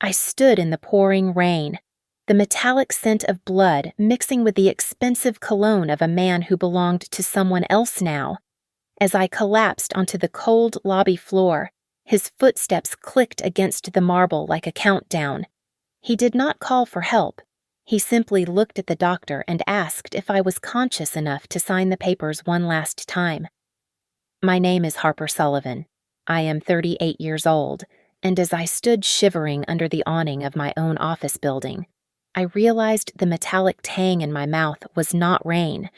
I stood in the pouring rain, the metallic scent of blood mixing with the expensive cologne of a man who belonged to someone else now. As I collapsed onto the cold lobby floor, his footsteps clicked against the marble like a countdown. He did not call for help. He simply looked at the doctor and asked if I was conscious enough to sign the papers one last time. My name is Harper Sullivan. I am 38 years old, and as I stood shivering under the awning of my own office building, I realized the metallic tang in my mouth was not rain.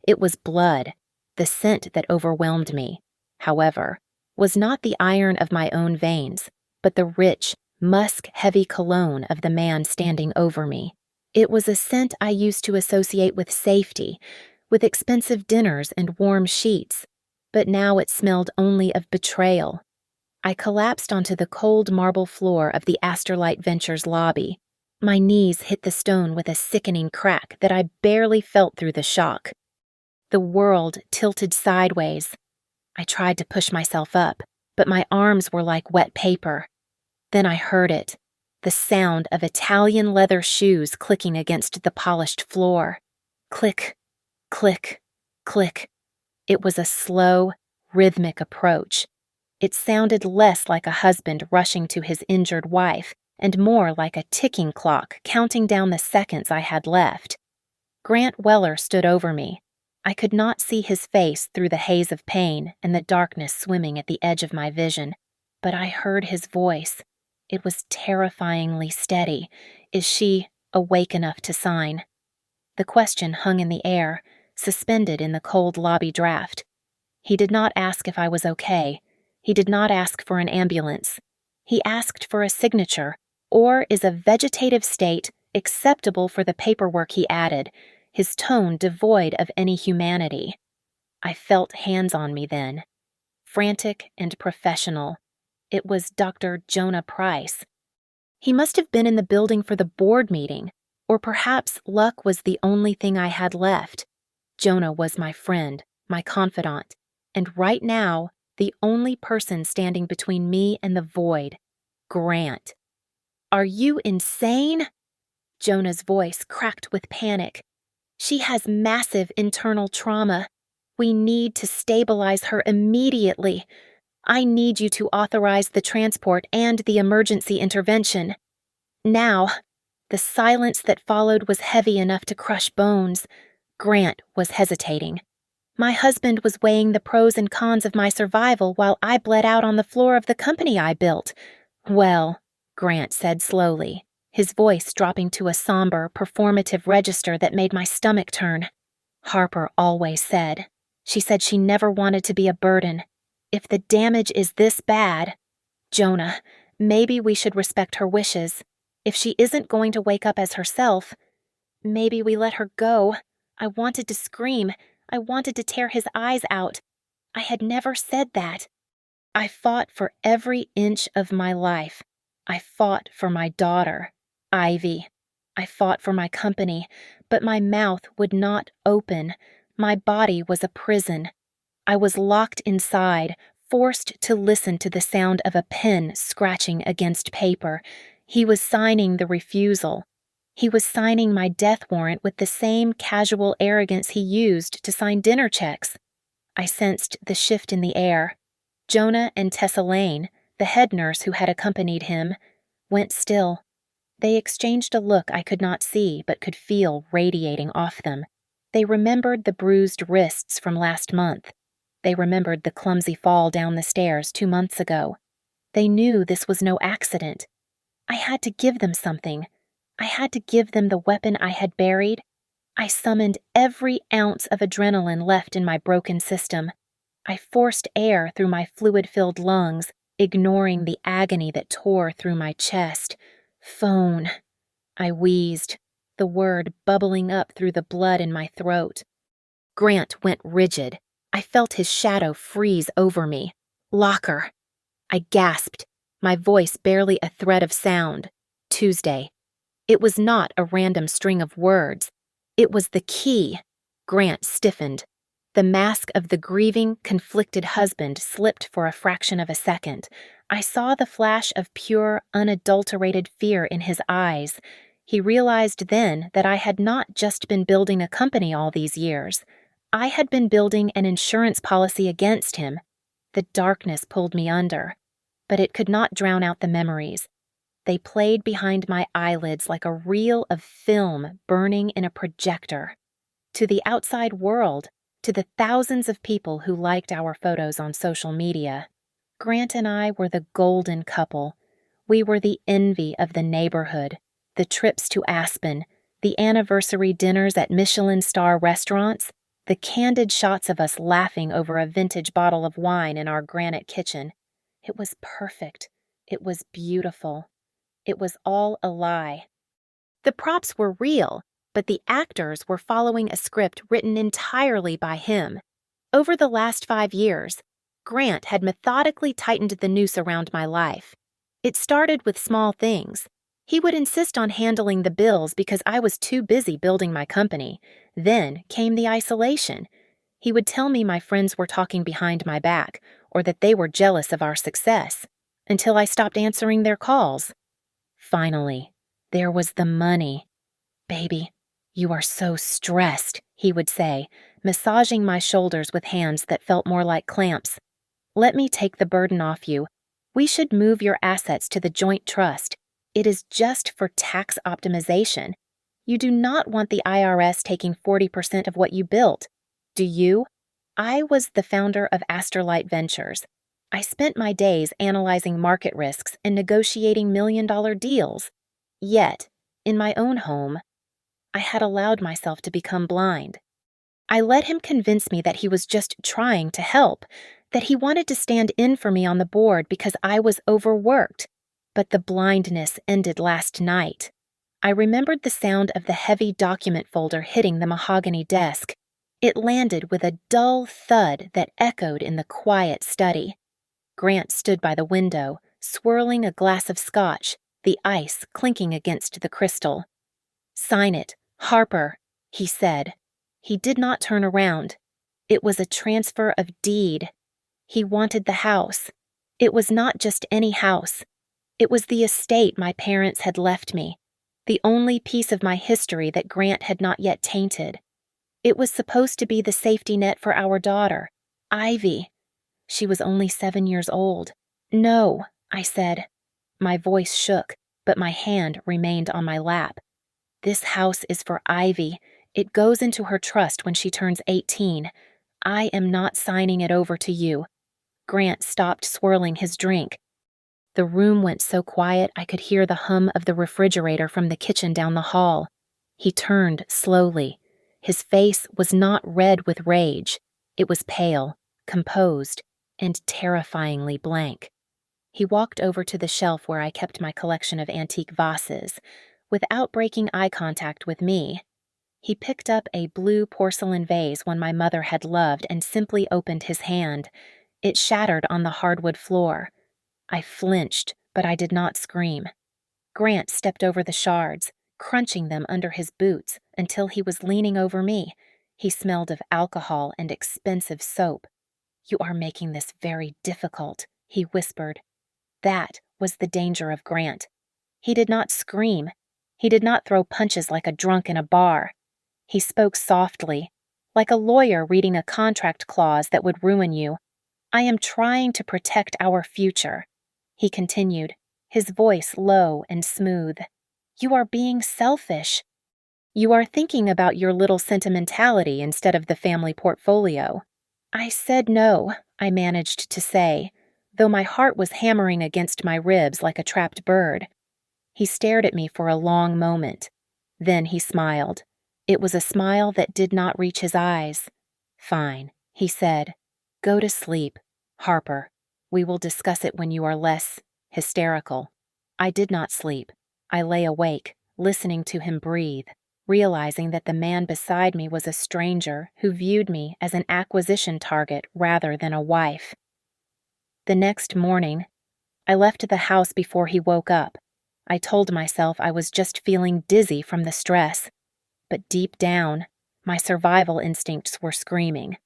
It was blood. The scent that overwhelmed me, however, was not the iron of my own veins, but the rich, musk-heavy cologne of the man standing over me. It was a scent I used to associate with safety, with expensive dinners and warm sheets, but now it smelled only of betrayal. I collapsed onto the cold marble floor of the Asterlight Ventures lobby. My knees hit the stone with a sickening crack that I barely felt through the shock. The world tilted sideways. I tried to push myself up, but my arms were like wet paper. Then I heard it, the sound of Italian leather shoes clicking against the polished floor. Click, click, click. It was a slow, rhythmic approach. It sounded less like a husband rushing to his injured wife and more like a ticking clock counting down the seconds I had left. Grant Weller stood over me. I could not see his face through the haze of pain and the darkness swimming at the edge of my vision, but I heard his voice. It was terrifyingly steady. Is she awake enough to sign? The question hung in the air, suspended in the cold lobby draft. He did not ask if I was okay. He did not ask for an ambulance. He asked for a signature, or is a vegetative state acceptable for the paperwork he added, his tone devoid of any humanity. I felt hands on me then. Frantic and professional. It was Dr. Jonah Price. He must have been in the building for the board meeting, or perhaps luck was the only thing I had left. Jonah was my friend, my confidant, and right now, the only person standing between me and the void, Grant. Are you insane? Jonah's voice cracked with panic. She has massive internal trauma. We need to stabilize her immediately. I need you to authorize the transport and the emergency intervention. Now, the silence that followed was heavy enough to crush bones. Grant was hesitating. My husband was weighing the pros and cons of my survival while I bled out on the floor of the company I built. Well, Grant said slowly, his voice dropping to a somber, performative register that made my stomach turn. Harper always said. She said she never wanted to be a burden. If the damage is this bad, Jonah, maybe we should respect her wishes. If she isn't going to wake up as herself, maybe we let her go. I wanted to scream. I wanted to tear his eyes out. I had never said that. I fought for every inch of my life. I fought for my daughter, Ivy. I fought for my company, but my mouth would not open. My body was a prison. I was locked inside, forced to listen to the sound of a pen scratching against paper. He was signing the refusal. He was signing my death warrant with the same casual arrogance he used to sign dinner checks. I sensed the shift in the air. Jonah and Tessa Lane, the head nurse who had accompanied him, went still. They exchanged a look I could not see but could feel radiating off them. They remembered the bruised wrists from last month. They remembered the clumsy fall down the stairs 2 months ago. They knew this was no accident. I had to give them something. I had to give them the weapon I had buried. I summoned every ounce of adrenaline left in my broken system. I forced air through my fluid-filled lungs, ignoring the agony that tore through my chest. Phone. I wheezed, the word bubbling up through the blood in my throat. Grant went rigid. I felt his shadow freeze over me. Locker. I gasped, my voice barely a thread of sound. Tuesday. It was not a random string of words. It was the key. Grant stiffened. The mask of the grieving, conflicted husband slipped for a fraction of a second. I saw the flash of pure, unadulterated fear in his eyes. He realized then that I had not just been building a company all these years. I had been building an insurance policy against him. The darkness pulled me under, but it could not drown out the memories. They played behind my eyelids like a reel of film burning in a projector. To the outside world, to the thousands of people who liked our photos on social media, Grant and I were the golden couple. We were the envy of the neighborhood, the trips to Aspen, the anniversary dinners at Michelin star restaurants, the candid shots of us laughing over a vintage bottle of wine in our granite kitchen. It was perfect. It was beautiful. It was all a lie. The props were real, but the actors were following a script written entirely by him. Over the last 5 years, Grant had methodically tightened the noose around my life. It started with small things. He would insist on handling the bills because I was too busy building my company. Then came the isolation. He would tell me my friends were talking behind my back, or that they were jealous of our success, until I stopped answering their calls. Finally, there was the money. "Baby, you are so stressed," he would say, massaging my shoulders with hands that felt more like clamps. "Let me take the burden off you. We should move your assets to the joint trust. It is just for tax optimization. You do not want the IRS taking 40% of what you built, do you?" I was the founder of Asterlight Ventures. I spent my days analyzing market risks and negotiating million-dollar deals. Yet, in my own home, I had allowed myself to become blind. I let him convince me that he was just trying to help, that he wanted to stand in for me on the board because I was overworked. But the blindness ended last night. I remembered the sound of the heavy document folder hitting the mahogany desk. It landed with a dull thud that echoed in the quiet study. Grant stood by the window, swirling a glass of scotch, the ice clinking against the crystal. "Sign it, Harper," he said. He did not turn around. It was a transfer of deed. He wanted the house. It was not just any house. It was the estate my parents had left me, the only piece of my history that Grant had not yet tainted. It was supposed to be the safety net for our daughter, Ivy. She was only 7 years old. "No," I said. My voice shook, but my hand remained on my lap. "This house is for Ivy. It goes into her trust when she turns 18. I am not signing it over to you." Grant stopped swirling his drink. The room went so quiet I could hear the hum of the refrigerator from the kitchen down the hall. He turned slowly. His face was not red with rage. It was pale, composed, and terrifyingly blank. He walked over to the shelf where I kept my collection of antique vases. Without breaking eye contact with me, he picked up a blue porcelain vase one my mother had loved and simply opened his hand. It shattered on the hardwood floor. I flinched, but I did not scream. Grant stepped over the shards, crunching them under his boots until he was leaning over me. He smelled of alcohol and expensive soap. "You are making this very difficult," he whispered. That was the danger of Grant. He did not scream. He did not throw punches like a drunk in a bar. He spoke softly, like a lawyer reading a contract clause that would ruin you. "I am trying to protect our future," he continued, his voice low and smooth. "You are being selfish. You are thinking about your little sentimentality instead of the family portfolio." I said no, I managed to say, though my heart was hammering against my ribs like a trapped bird. He stared at me for a long moment. Then he smiled. It was a smile that did not reach his eyes. "Fine," he said. "Go to sleep, Harper. We will discuss it when you are less hysterical." I did not sleep. I lay awake, listening to him breathe, realizing that the man beside me was a stranger who viewed me as an acquisition target rather than a wife. The next morning, I left the house before he woke up. I told myself I was just feeling dizzy from the stress. But deep down, my survival instincts were screaming.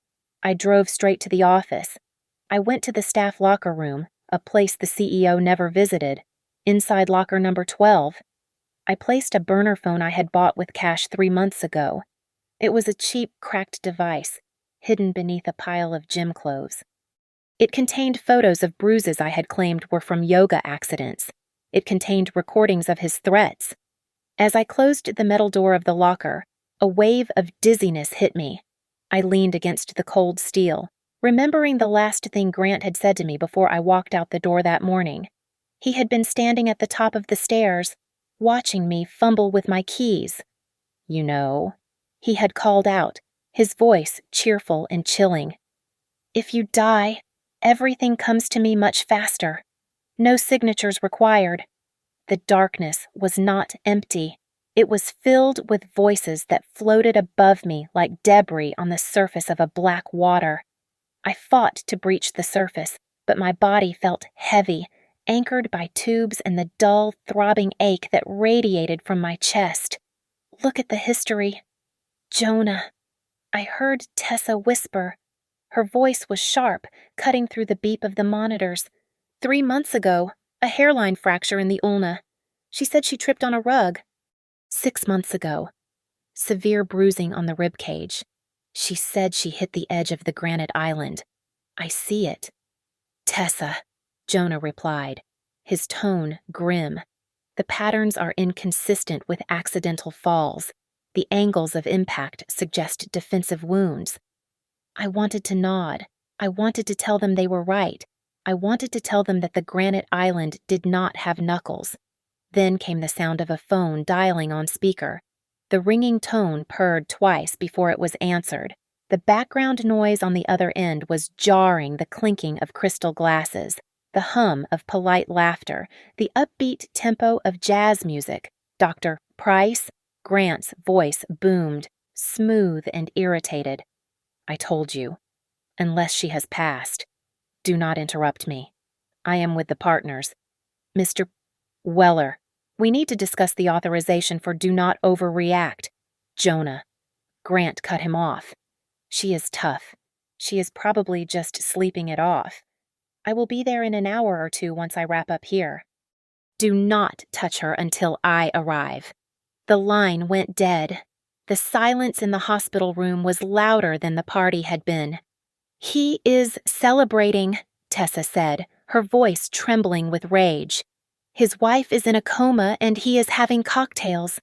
I drove straight to the office. I went to the staff locker room, a place the CEO never visited, inside locker number 12. I placed a burner phone I had bought with cash 3 months ago. It was a cheap, cracked device, hidden beneath a pile of gym clothes. It contained photos of bruises I had claimed were from yoga accidents. It contained recordings of his threats. As I closed the metal door of the locker, a wave of dizziness hit me. I leaned against the cold steel, remembering the last thing Grant had said to me before I walked out the door that morning. He had been standing at the top of the stairs, watching me fumble with my keys. "You know," he had called out, his voice cheerful and chilling. "If you die, everything comes to me much faster. No signatures required." The darkness was not empty. It was filled with voices that floated above me like debris on the surface of a black water. I fought to breach the surface, but my body felt heavy, anchored by tubes and the dull, throbbing ache that radiated from my chest. "Look at the history. Jonah." I heard Tessa whisper. Her voice was sharp, cutting through the beep of the monitors. 3 months ago, a hairline fracture in the ulna. She said she tripped on a rug. 6 months ago, severe bruising on the rib cage. She said she hit the edge of the granite island. I see it. "Tessa," Jonah replied, his tone grim. "The patterns are inconsistent with accidental falls. The angles of impact suggest defensive wounds." I wanted to nod. I wanted to tell them they were right. I wanted to tell them that the granite island did not have knuckles. Then came the sound of a phone dialing on speaker. The ringing tone purred twice before it was answered. The background noise on the other end was jarring, the clinking of crystal glasses, the hum of polite laughter, the upbeat tempo of jazz music. "Dr. Price?" Grant's voice boomed, smooth and irritated. "I told you. Unless she has passed. Do not interrupt me. I am with the partners. Mr. Weller, we need to discuss the authorization for do not overreact." "Jonah." Grant cut him off. "She is tough. She is probably just sleeping it off. I will be there in an hour or two once I wrap up here. Do not touch her until I arrive." The line went dead. The silence in the hospital room was louder than the party had been. "He is celebrating," Tessa said, her voice trembling with rage. "His wife is in a coma and he is having cocktails."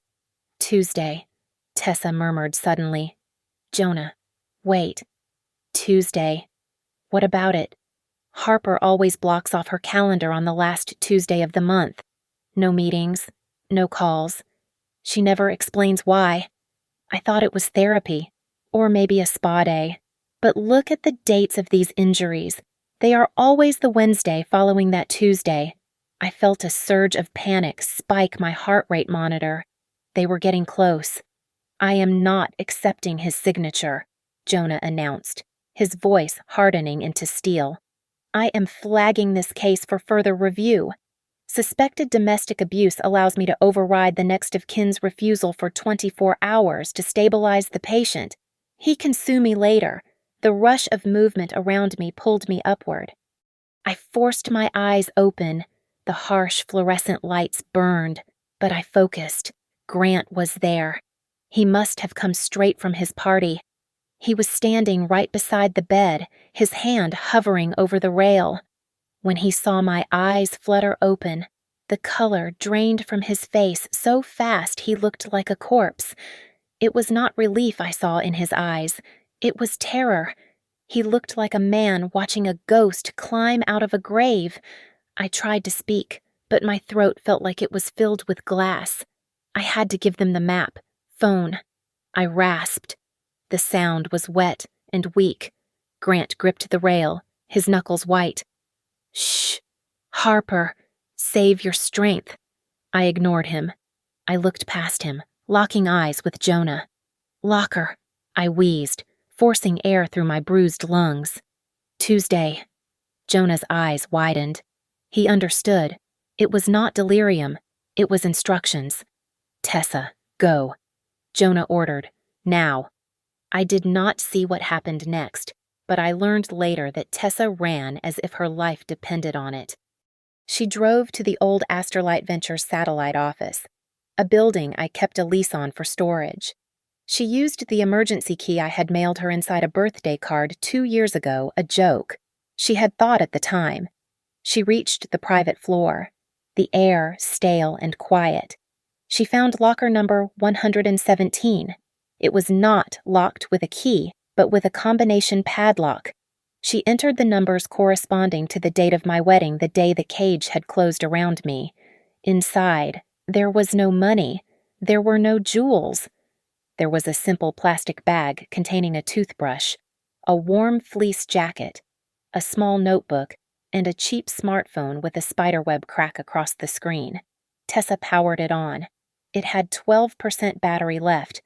"Tuesday," Tessa murmured suddenly. "Jonah, wait. Tuesday. What about it? Harper always blocks off her calendar on the last Tuesday of the month. No meetings, no calls. She never explains why. I thought it was therapy, or maybe a spa day. But look at the dates of these injuries. They are always the Wednesday following that Tuesday." I felt a surge of panic spike my heart rate monitor. They were getting close. "I am not accepting his signature," Jonah announced, his voice hardening into steel. "I am flagging this case for further review. Suspected domestic abuse allows me to override the next of kin's refusal for 24 hours to stabilize the patient. He can sue me later." The rush of movement around me pulled me upward. I forced my eyes open. The harsh fluorescent lights burned, but I focused. Grant was there. He must have come straight from his party. He was standing right beside the bed, his hand hovering over the rail. When he saw my eyes flutter open, the color drained from his face so fast he looked like a corpse. It was not relief I saw in his eyes. It was terror. He looked like a man watching a ghost climb out of a grave. I tried to speak, but my throat felt like it was filled with glass. I had to give them the map. "Phone." I rasped. The sound was wet and weak. Grant gripped the rail, his knuckles white. "Shh. Harper, save your strength." I ignored him. I looked past him, locking eyes with Jonah. "Locker," I wheezed, forcing air through my bruised lungs. "Tuesday." Jonah's eyes widened. He understood. It was not delirium. It was instructions. "Tessa, go." Jonah ordered. "Now." I did not see what happened next. but I learned later that Tessa ran as if her life depended on it. She drove to the old Asterlight Ventures satellite office, a building I kept a lease on for storage. She used the emergency key I had mailed her inside a birthday card 2 years ago, a joke. She had thought at the time. She reached the private floor, the air stale and quiet. She found locker number 117. It was not locked with a key, but with a combination padlock. She entered the numbers corresponding to the date of my wedding, the day the cage had closed around me. Inside, there was no money. There were no jewels. There was a simple plastic bag containing a toothbrush, a warm fleece jacket, a small notebook, and a cheap smartphone with a spiderweb crack across the screen. Tessa powered it on. It had 12% battery left.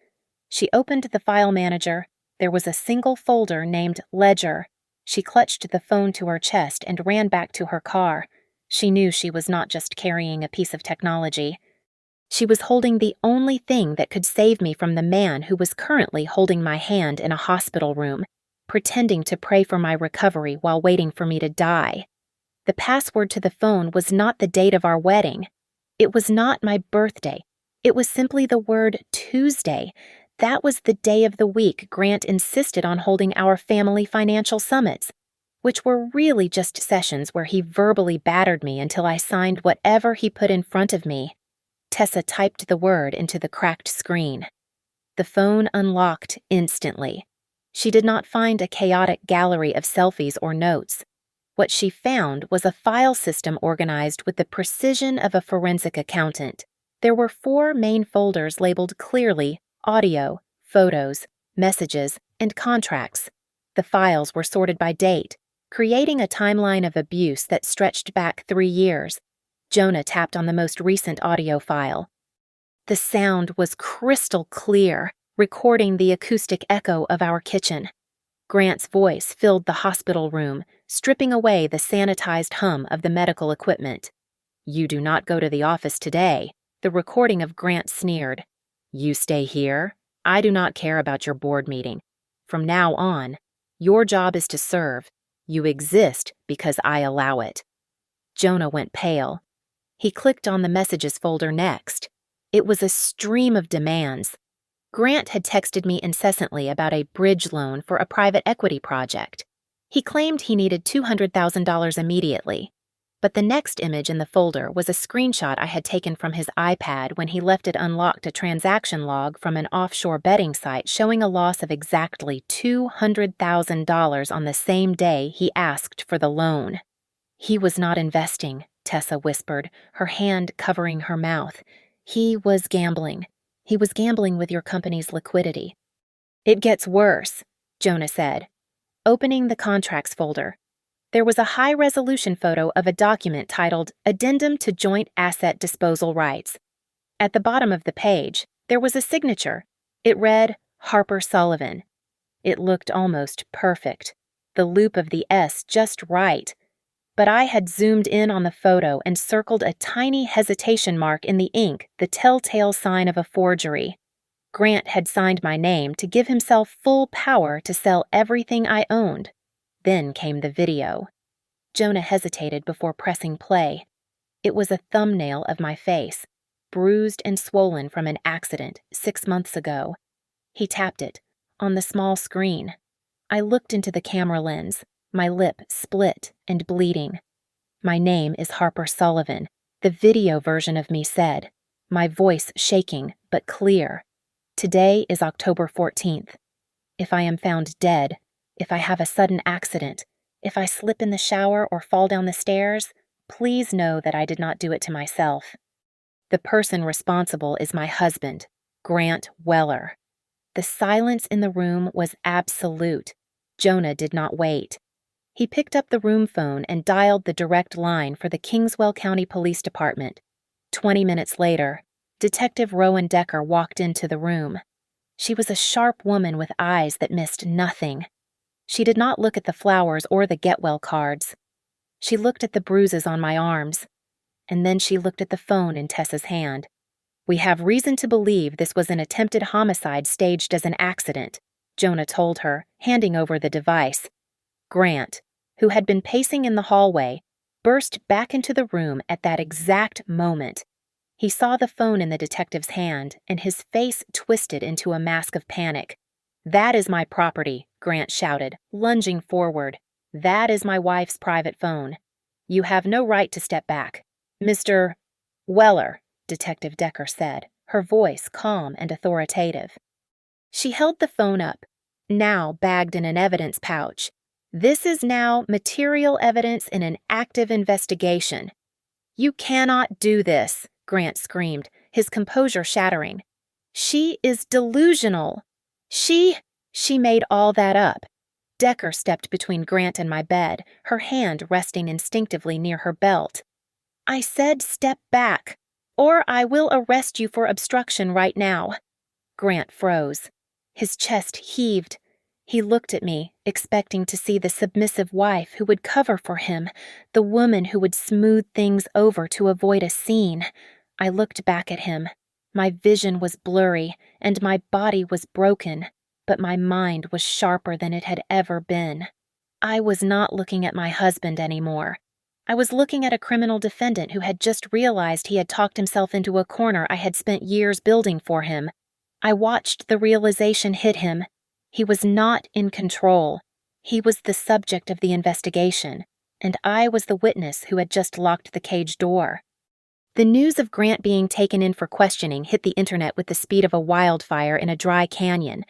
She opened the file manager. There was a single folder named Ledger. She clutched the phone to her chest and ran back to her car. She knew she was not just carrying a piece of technology. She was holding the only thing that could save me from the man who was currently holding my hand in a hospital room, pretending to pray for my recovery while waiting for me to die. The password to the phone was not the date of our wedding. It was not my birthday. It was simply the word Tuesday. That was the day of the week Grant insisted on holding our family financial summits, which were really just sessions where he verbally battered me until I signed whatever he put in front of me. Tessa typed the word into the cracked screen. The phone unlocked instantly. She did not find a chaotic gallery of selfies or notes. What she found was a file system organized with the precision of a forensic accountant. There were 4 main folders labeled clearly audio, photos, messages, and contracts. The files were sorted by date, creating a timeline of abuse that stretched back 3 years. Jonah tapped on the most recent audio file. The sound was crystal clear, recording the acoustic echo of our kitchen. Grant's voice filled the hospital room, stripping away the sanitized hum of the medical equipment. "You do not go to the office today," the recording of Grant sneered. "You stay here. I do not care about your board meeting. From now on, your job is to serve. You exist because I allow it." Jonah went pale. He clicked on the messages folder next. It was a stream of demands. Grant had texted me incessantly about a bridge loan for a private equity project. He claimed he needed $200,000 immediately. But the next image in the folder was a screenshot I had taken from his iPad when he left it unlocked, a transaction log from an offshore betting site showing a loss of exactly $200,000 on the same day he asked for the loan. "He was not investing," Tessa whispered, her hand covering her mouth. "He was gambling. He was gambling with your company's liquidity." "It gets worse," Jonah said, opening the contracts folder. There was a high-resolution photo of a document titled Addendum to Joint Asset Disposal Rights. At the bottom of the page, there was a signature. It read, Harper Sullivan. It looked almost perfect, the loop of the S just right. But I had zoomed in on the photo and circled a tiny hesitation mark in the ink, the telltale sign of a forgery. Grant had signed my name to give himself full power to sell everything I owned. Then came the video. Jonah hesitated before pressing play. It was a thumbnail of my face, bruised and swollen from an accident 6 months ago. He tapped it, on the small screen. I looked into the camera lens, my lip split and bleeding. "My name is Harper Sullivan," the video version of me said, my voice shaking but clear. "Today is October 14th. If I am found dead, if I have a sudden accident, if I slip in the shower or fall down the stairs, please know that I did not do it to myself. The person responsible is my husband, Grant Weller." The silence in the room was absolute. Jonah did not wait. He picked up the room phone and dialed the direct line for the Kingswell County Police Department. 20 minutes later, Detective Rowan Decker walked into the room. She was a sharp woman with eyes that missed nothing. She did not look at the flowers or the get well cards. She looked at the bruises on my arms, and then she looked at the phone in Tessa's hand. "We have reason to believe this was an attempted homicide staged as an accident," Jonah told her, handing over the device. Grant, who had been pacing in the hallway, burst back into the room at that exact moment. He saw the phone in the detective's hand, and his face twisted into a mask of panic. "That is my property," Grant shouted, lunging forward. "That is my wife's private phone. You have no right to step back." "Mr. Weller," Detective Decker said, her voice calm and authoritative. She held the phone up, now bagged in an evidence pouch. "This is now material evidence in an active investigation." "You cannot do this," Grant screamed, his composure shattering. "She is delusional. She made all that up." Decker stepped between Grant and my bed, her hand resting instinctively near her belt. "I said step back, or I will arrest you for obstruction right now." Grant froze. His chest heaved. He looked at me, expecting to see the submissive wife who would cover for him, the woman who would smooth things over to avoid a scene. I looked back at him. My vision was blurry, and my body was broken, but my mind was sharper than it had ever been. I was not looking at my husband anymore. I was looking at a criminal defendant who had just realized he had talked himself into a corner I had spent years building for him. I watched the realization hit him. He was not in control. He was the subject of the investigation, and I was the witness who had just locked the cage door. The news of Grant being taken in for questioning hit the internet with the speed of a wildfire in a dry canyon.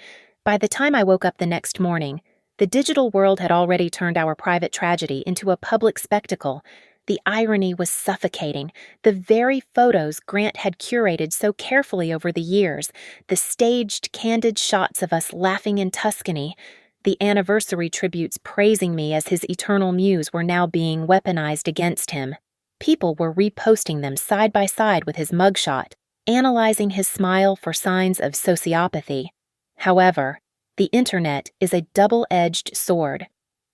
By the time I woke up the next morning, the digital world had already turned our private tragedy into a public spectacle. The irony was suffocating. The very photos Grant had curated so carefully over the years, the staged, candid shots of us laughing in Tuscany, the anniversary tributes praising me as his eternal muse were now being weaponized against him. People were reposting them side by side with his mugshot, analyzing his smile for signs of sociopathy. However, the internet is a double-edged sword.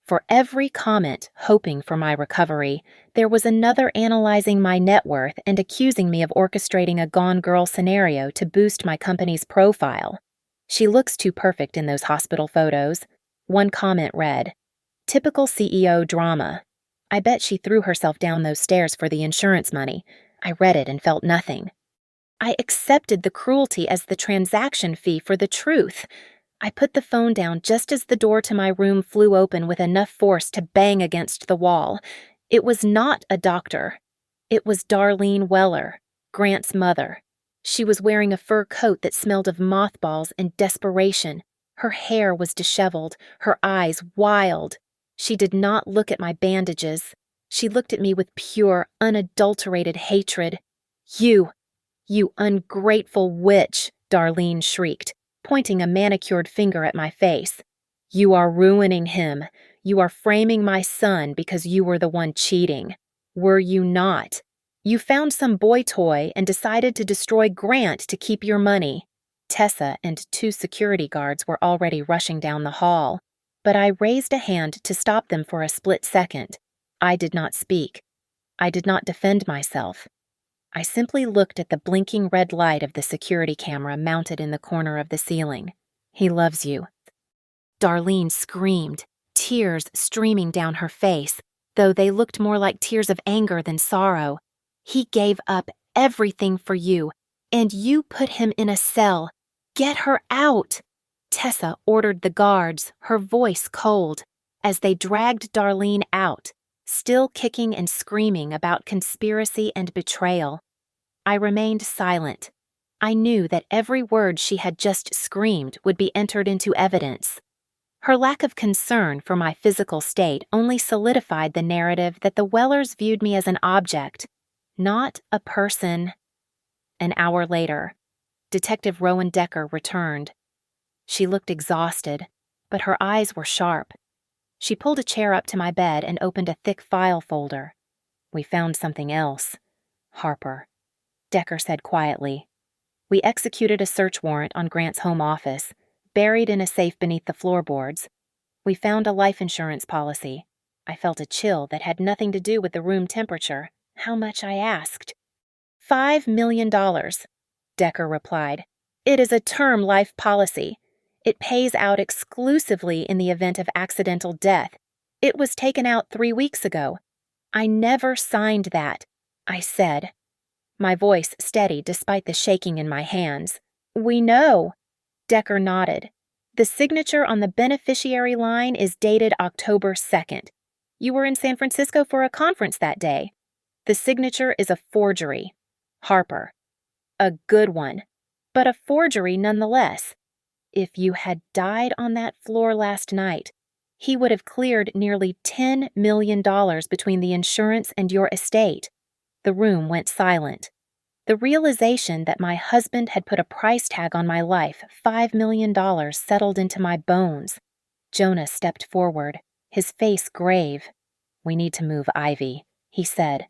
For every comment hoping for my recovery, there was another analyzing my net worth and accusing me of orchestrating a Gone Girl scenario to boost my company's profile. "She looks too perfect in those hospital photos." One comment read, "Typical CEO drama. I bet she threw herself down those stairs for the insurance money." I read it and felt nothing. I accepted the cruelty as the transaction fee for the truth. I put the phone down just as the door to my room flew open with enough force to bang against the wall. It was not a doctor. It was Darlene Weller, Grant's mother. She was wearing a fur coat that smelled of mothballs and desperation. Her hair was disheveled, her eyes wild. She did not look at my bandages. She looked at me with pure, unadulterated hatred. You ungrateful witch," Darlene shrieked, pointing a manicured finger at my face. "You are ruining him. You are framing my son because you were the one cheating. Were you not? You found some boy toy and decided to destroy Grant to keep your money." Tessa and 2 security guards were already rushing down the hall, but I raised a hand to stop them for a split second. I did not speak. I did not defend myself. I simply looked at the blinking red light of the security camera mounted in the corner of the ceiling. "He loves you." Darlene screamed, tears streaming down her face, though they looked more like tears of anger than sorrow. "He gave up everything for you, and you put him in a cell. Get her out!" Tessa ordered the guards, her voice cold, as they dragged Darlene out, still kicking and screaming about conspiracy and betrayal. I remained silent. I knew that every word she had just screamed would be entered into evidence. Her lack of concern for my physical state only solidified the narrative that the Wellers viewed me as an object, not a person. An hour later, Detective Rowan Decker returned. She looked exhausted, but her eyes were sharp. She pulled a chair up to my bed and opened a thick file folder. "We found something else. Harper," Decker said quietly. "We executed a search warrant on Grant's home office, buried in a safe beneath the floorboards. We found a life insurance policy." I felt a chill that had nothing to do with the room temperature. How much, I asked. $5 million, Decker replied. "It is a term life policy. It pays out exclusively in the event of accidental death. It was taken out 3 weeks ago. I never signed that, I said, my voice steady despite the shaking in my hands. We know. Decker nodded. The signature on the beneficiary line is dated October 2nd. You were in San Francisco for a conference that day. The signature is a forgery. Harper. A good one, but a forgery nonetheless. If you had died on that floor last night, he would have cleared nearly $10 million between the insurance and your estate. The room went silent. The realization that my husband had put a price tag on my life, $5 million, settled into my bones. Jonah stepped forward, his face grave. We need to move Ivy, he said.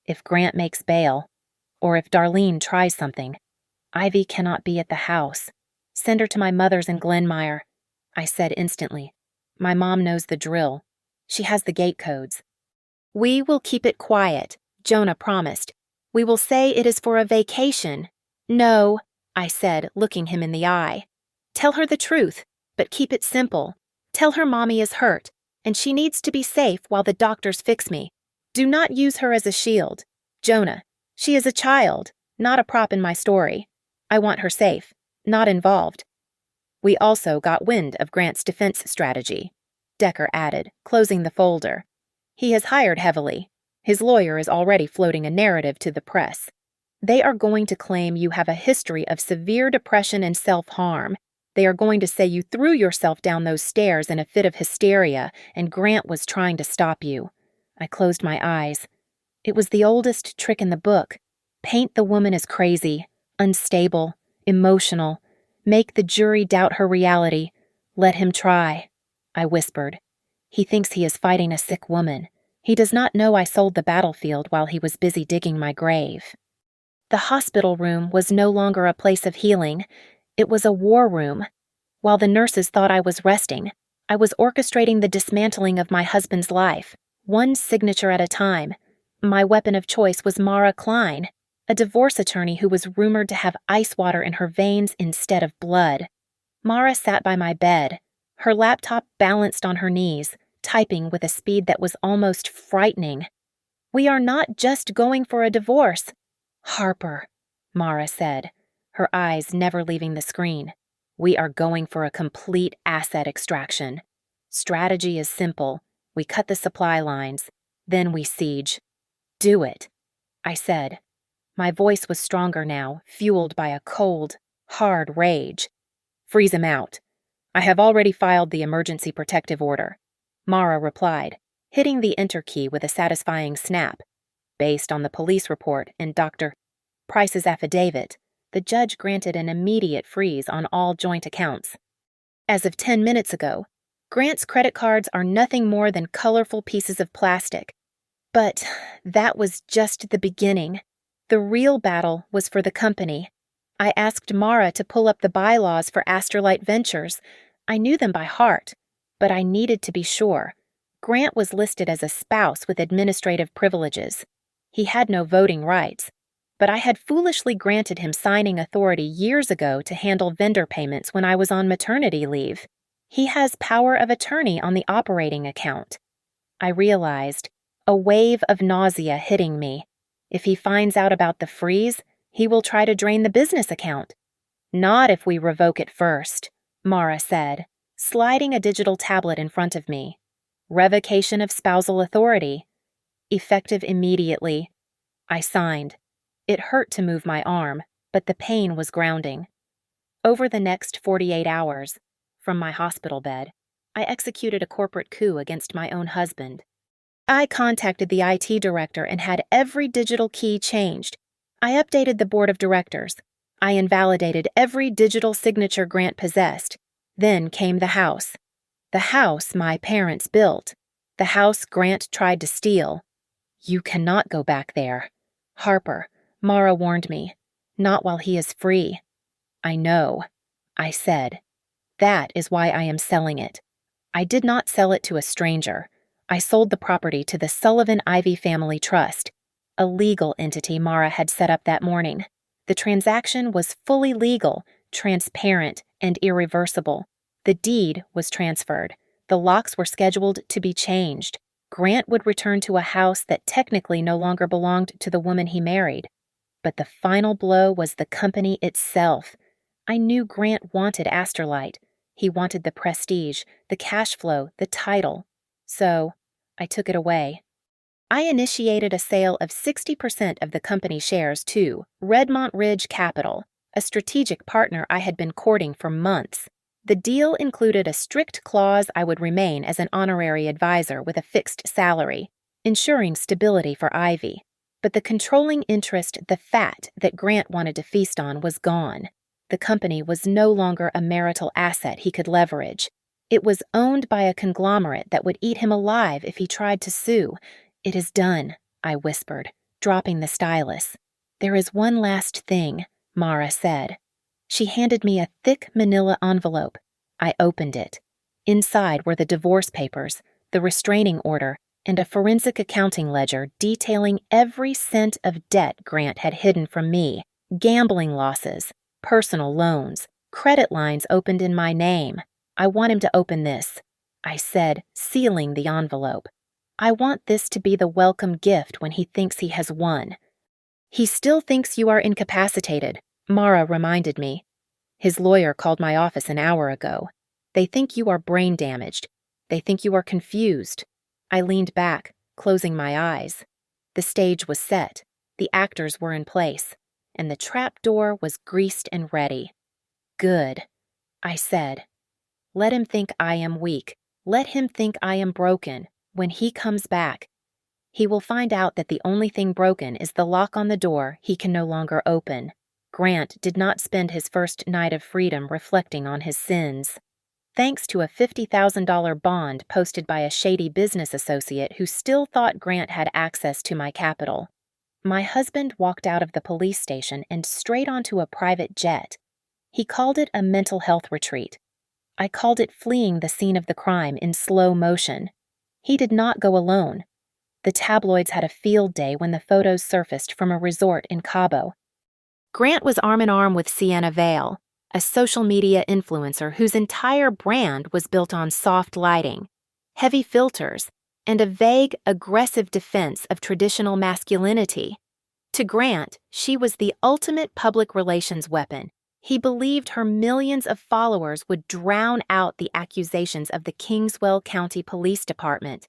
If Grant makes bail, or if Darlene tries something, Ivy cannot be at the house. Send her to my mother's in Glenmire, I said instantly. My mom knows the drill. She has the gate codes. We will keep it quiet, Jonah promised. We will say it is for a vacation. No, I said, looking him in the eye. Tell her the truth, but keep it simple. Tell her Mommy is hurt, and she needs to be safe while the doctors fix me. Do not use her as a shield. Jonah, she is a child, not a prop in my story. I want her safe, not involved. We also got wind of Grant's defense strategy, Decker added, closing the folder. He has hired heavily. His lawyer is already floating a narrative to the press. They are going to claim you have a history of severe depression and self-harm. They are going to say you threw yourself down those stairs in a fit of hysteria and Grant was trying to stop you. I closed my eyes. It was the oldest trick in the book. Paint the woman as crazy, unstable, emotional. Make the jury doubt her reality. Let him try, I whispered. He thinks he is fighting a sick woman. He does not know I sold the battlefield while he was busy digging my grave. The hospital room was no longer a place of healing. It was a war room. While the nurses thought I was resting, I was orchestrating the dismantling of my husband's life, one signature at a time. My weapon of choice was Mara Klein, a divorce attorney who was rumored to have ice water in her veins instead of blood. Mara sat by my bed, her laptop balanced on her knees, typing with a speed that was almost frightening. We are not just going for a divorce. Harper, Mara said, her eyes never leaving the screen. We are going for a complete asset extraction. Strategy is simple. We cut the supply lines. Then we siege. Do it, I said. My voice was stronger now, fueled by a cold, hard rage. Freeze him out. I have already filed the emergency protective order. Mara replied, hitting the enter key with a satisfying snap. Based on the police report and Dr. Price's affidavit, the judge granted an immediate freeze on all joint accounts. As of 10 minutes ago, Grant's credit cards are nothing more than colorful pieces of plastic. But that was just the beginning. The real battle was for the company. I asked Mara to pull up the bylaws for Astrolight Ventures. I knew them by heart, but I needed to be sure. Grant was listed as a spouse with administrative privileges. He had no voting rights, but I had foolishly granted him signing authority years ago to handle vendor payments when I was on maternity leave. He has power of attorney on the operating account. I realized, a wave of nausea hitting me. If he finds out about the freeze, he will try to drain the business account. Not if we revoke it first, Mara said, sliding a digital tablet in front of me. Revocation of spousal authority. Effective immediately. I signed. It hurt to move my arm, but the pain was grounding. Over the next 48 hours, from my hospital bed, I executed a corporate coup against my own husband. I contacted the IT director and had every digital key changed. I updated the board of directors. I invalidated every digital signature Grant possessed. Then came the house. The house my parents built. The house Grant tried to steal. You cannot go back there. Harper, Mara warned me. Not while he is free. I know, I said. That is why I am selling it. I did not sell it to a stranger. I sold the property to the Sullivan Ivy Family Trust, a legal entity Mara had set up that morning. The transaction was fully legal, transparent, and irreversible. The deed was transferred. The locks were scheduled to be changed. Grant would return to a house that technically no longer belonged to the woman he married. But the final blow was the company itself. I knew Grant wanted Asterlight. He wanted the prestige, the cash flow, the title. So, I took it away. I initiated a sale of 60% of the company shares to Redmont Ridge Capital, a strategic partner I had been courting for months. The deal included a strict clause I would remain as an honorary advisor with a fixed salary, ensuring stability for Ivy. But the controlling interest, the fat that Grant wanted to feast on, was gone. The company was no longer a marital asset he could leverage. It was owned by a conglomerate that would eat him alive if he tried to sue. "It is done," I whispered, dropping the stylus. "There is one last thing," Mara said. She handed me a thick manila envelope. I opened it. Inside were the divorce papers, the restraining order, and a forensic accounting ledger detailing every cent of debt Grant had hidden from me, gambling losses, personal loans, credit lines opened in my name. "I want him to open this," I said, sealing the envelope. "I want this to be the welcome gift when he thinks he has won." "He still thinks you are incapacitated," Mara reminded me. "His lawyer called my office an hour ago. They think you are brain damaged. They think you are confused." I leaned back, closing my eyes. The stage was set, the actors were in place, and the trap door was greased and ready. "Good," I said. "Let him think I am weak. Let him think I am broken. When he comes back, he will find out that the only thing broken is the lock on the door he can no longer open." Grant did not spend his first night of freedom reflecting on his sins. Thanks to a $50,000 bond posted by a shady business associate who still thought Grant had access to my capital, my husband walked out of the police station and straight onto a private jet. He called it a mental health retreat. I called it fleeing the scene of the crime in slow motion. He did not go alone. The tabloids had a field day when the photos surfaced from a resort in Cabo. Grant was arm in arm with Sienna Vale, a social media influencer whose entire brand was built on soft lighting, heavy filters, and a vague, aggressive defense of traditional masculinity. To Grant, she was the ultimate public relations weapon. He believed her millions of followers would drown out the accusations of the Kingswell County Police Department.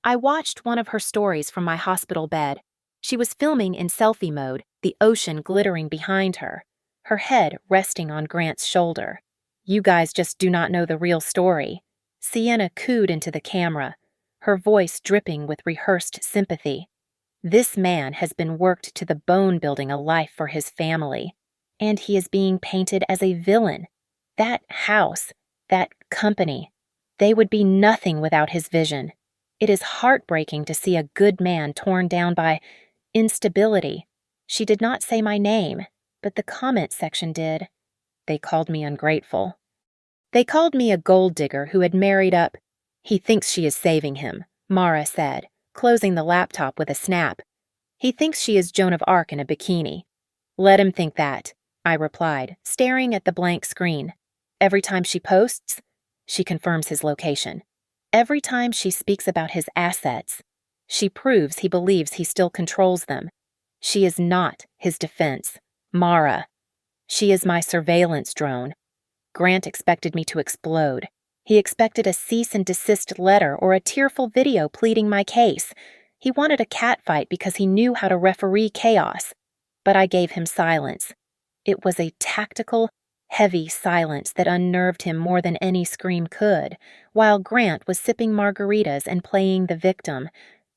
I watched one of her stories from my hospital bed. She was filming in selfie mode, the ocean glittering behind her, her head resting on Grant's shoulder. "You guys just do not know the real story." Sienna cooed into the camera, her voice dripping with rehearsed sympathy. "This man has been worked to the bone building a life for his family, and he is being painted as a villain. That house, that company, they would be nothing without his vision. It is heartbreaking to see a good man torn down by instability." She did not say my name, but the comment section did. They called me ungrateful. They called me a gold digger who had married up. "He thinks she is saving him," Mara said, closing the laptop with a snap. "He thinks she is Joan of Arc in a bikini." "Let him think that," I replied, staring at the blank screen. "Every time she posts, she confirms his location. Every time she speaks about his assets, she proves he believes he still controls them. She is not his defense, Mara. She is my surveillance drone." Grant expected me to explode. He expected a cease and desist letter or a tearful video pleading my case. He wanted a catfight because he knew how to referee chaos. But I gave him silence. It was a tactical, heavy silence that unnerved him more than any scream could, while Grant was sipping margaritas and playing the victim.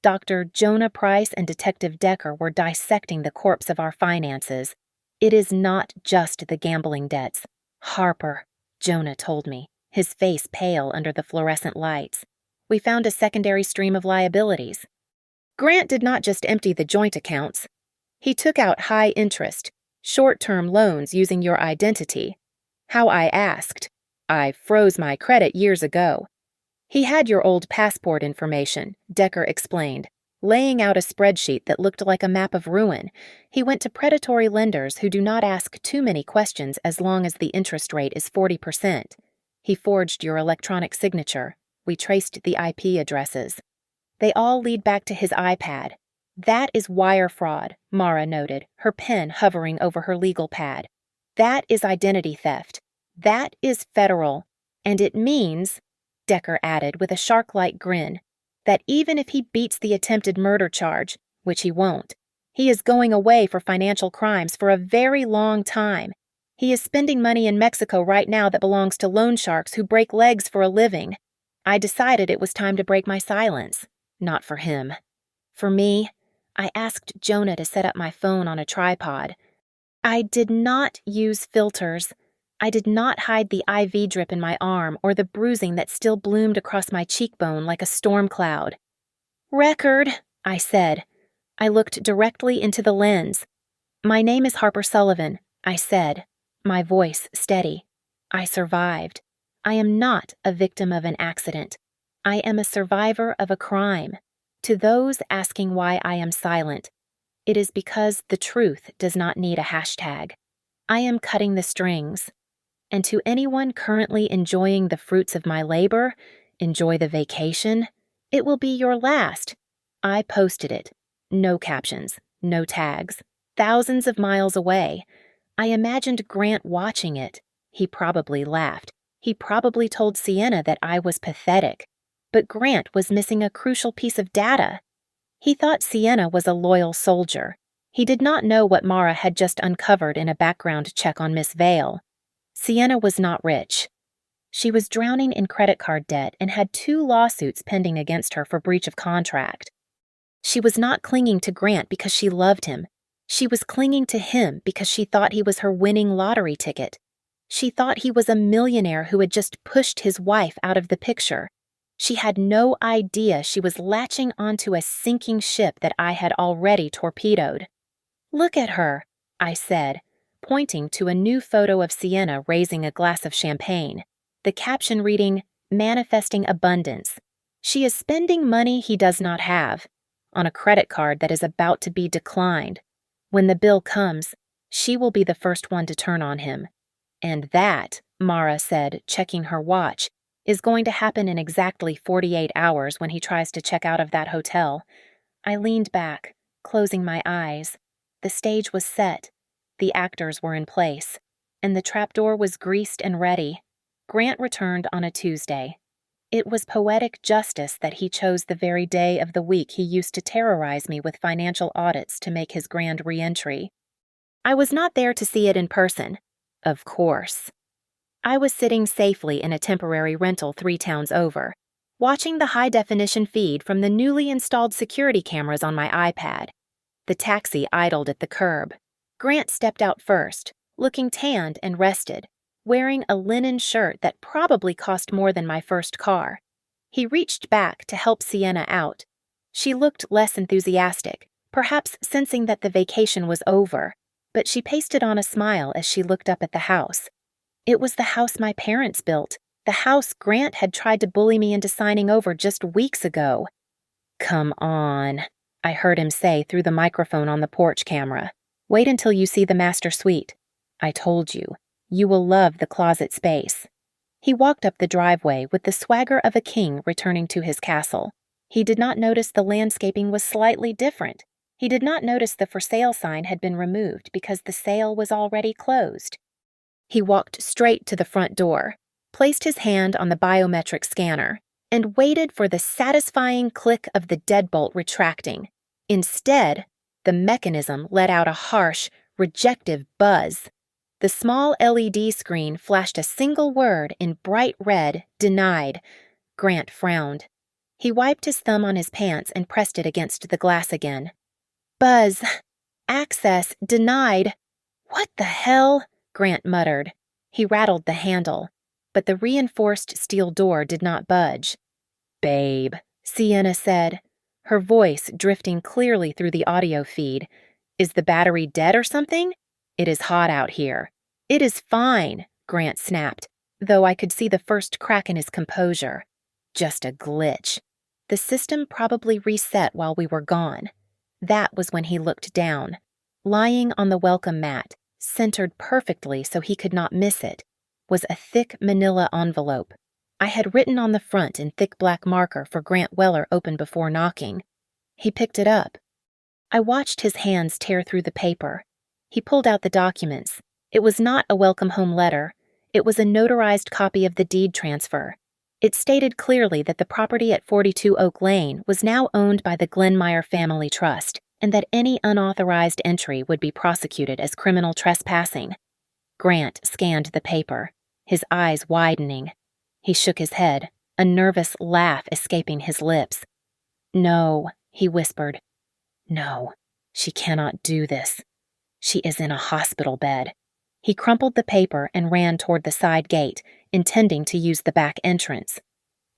Dr. Jonah Price and Detective Decker were dissecting the corpse of our finances. "It is not just the gambling debts. Harper," Jonah told me, his face pale under the fluorescent lights. "We found a secondary stream of liabilities. Grant did not just empty the joint accounts. He took out high-interest, short-term loans using your identity. How I asked. I froze my credit years ago. He had your old passport information," Decker explained, laying out a spreadsheet that looked like a map of ruin. "He went to predatory lenders who do not ask too many questions as long as the interest rate is 40%. He forged your electronic signature. we traced the IP addresses. They all lead back to his iPad. That is wire fraud, Mara noted, her pen hovering over her legal pad. That is identity theft. That is federal. And it means, Decker added with a shark-like grin, that even if he beats the attempted murder charge, which he won't, he is going away for financial crimes for a very long time. He is spending money in Mexico right now that belongs to loan sharks who break legs for a living. I decided it was time to break my silence. Not for him. For me, I asked Jonah to set up my phone on a tripod. I did not use filters. I did not hide the IV drip in my arm or the bruising that still bloomed across my cheekbone like a storm cloud. "Record," I said. I looked directly into the lens. "My name is Harper Sullivan," I said, my voice steady. "I survived. I am not a victim of an accident. I am a survivor of a crime. To those asking why I am silent, it is because the truth does not need a hashtag. I am cutting the strings. And to anyone currently enjoying the fruits of my labor, enjoy the vacation. It will be your last. I posted it. No captions, no tags. Thousands of miles away. I imagined Grant watching it. He probably laughed. He probably told Sienna that I was pathetic. But Grant was missing a crucial piece of data. He thought Sienna was a loyal soldier. He did not know what Mara had just uncovered in a background check on Miss Vale. Sienna was not rich. She was drowning in credit card debt and had 2 lawsuits pending against her for breach of contract. She was not clinging to Grant because she loved him. She was clinging to him because she thought he was her winning lottery ticket. She thought he was a millionaire who had just pushed his wife out of the picture. She had no idea she was latching onto a sinking ship that I had already torpedoed. "Look at her," I said, pointing to a new photo of Sienna raising a glass of champagne, the caption reading, "Manifesting abundance. She is spending money he does not have, on a credit card that is about to be declined. When the bill comes, she will be the first one to turn on him. And that," Mara said, checking her watch, "is going to happen in exactly 48 hours when he tries to check out of that hotel." I leaned back, closing my eyes. The stage was set. The actors were in place, and the trapdoor was greased and ready. Grant returned on a Tuesday. It was poetic justice that he chose the very day of the week he used to terrorize me with financial audits to make his grand re-entry. I was not there to see it in person. Of course. I was sitting safely in a temporary rental 3 towns over, watching the high-definition feed from the newly installed security cameras on my iPad. The taxi idled at the curb. Grant stepped out first, looking tanned and rested, wearing a linen shirt that probably cost more than my first car. He reached back to help Sienna out. She looked less enthusiastic, perhaps sensing that the vacation was over, but she pasted on a smile as she looked up at the house. It was the house my parents built, the house Grant had tried to bully me into signing over just weeks ago. "Come on," I heard him say through the microphone on the porch camera. "Wait until you see the master suite. I told you, you will love the closet space." He walked up the driveway with the swagger of a king returning to his castle. He did not notice the landscaping was slightly different. He did not notice the for sale sign had been removed because the sale was already closed. He walked straight to the front door, placed his hand on the biometric scanner, and waited for the satisfying click of the deadbolt retracting. Instead, the mechanism let out a harsh, rejective buzz. The small LED screen flashed a single word in bright red, "Denied." Grant frowned. He wiped his thumb on his pants and pressed it against the glass again. "Buzz. Access denied." "What the hell?" Grant muttered. He rattled the handle, but the reinforced steel door did not budge. "Babe," Sienna said, her voice drifting clearly through the audio feed. "Is the battery dead or something? It is hot out here." "It is fine," Grant snapped, though I could see the first crack in his composure. "Just a glitch. The system probably reset while we were gone." That was when he looked down. Lying on the welcome mat, centered perfectly so he could not miss it, was a thick manila envelope. I had written on the front in thick black marker for Grant Weller open before knocking. He picked it up. I watched his hands tear through the paper. He pulled out the documents. It was not a welcome home letter. It was a notarized copy of the deed transfer. It stated clearly that the property at 42 Oak Lane was now owned by the Glenmeyer Family Trust, and that any unauthorized entry would be prosecuted as criminal trespassing. Grant scanned the paper, his eyes widening. He shook his head, a nervous laugh escaping his lips. "No," he whispered. "No, she cannot do this. She is in a hospital bed." He crumpled the paper and ran toward the side gate, intending to use the back entrance.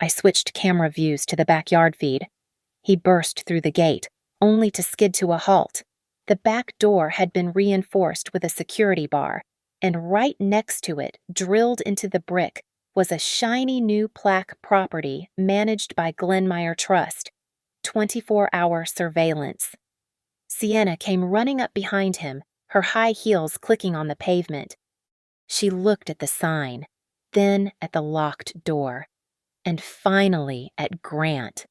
I switched camera views to the backyard feed. He burst through the gate, only to skid to a halt. The back door had been reinforced with a security bar, and right next to it, drilled into the brick, was a shiny new plaque property managed by Glenmeyer Trust, 24-hour surveillance. Sienna came running up behind him, her high heels clicking on the pavement. She looked at the sign, then at the locked door, and finally at Grant.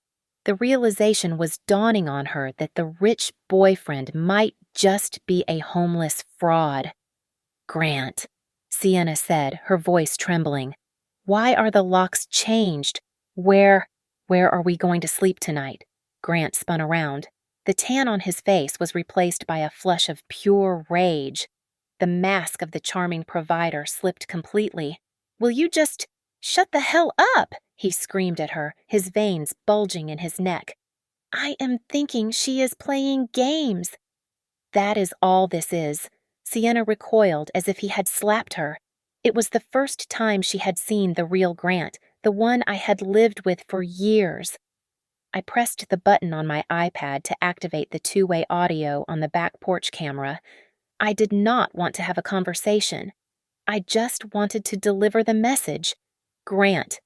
The realization was dawning on her that the rich boyfriend might just be a homeless fraud. "Grant," Sienna said, her voice trembling. "Why are the locks changed? Where are we going to sleep tonight?" Grant spun around. The tan on his face was replaced by a flush of pure rage. The mask of the charming provider slipped completely. "Will you just shut the hell up?" he screamed at her, his veins bulging in his neck. "I am thinking she is playing games." "That is all this is." Sienna recoiled as if he had slapped her. It was the first time she had seen the real Grant, the one I had lived with for years. I pressed the button on my iPad to activate the two-way audio on the back porch camera. I did not want to have a conversation. I just wanted to deliver the message. "Grant."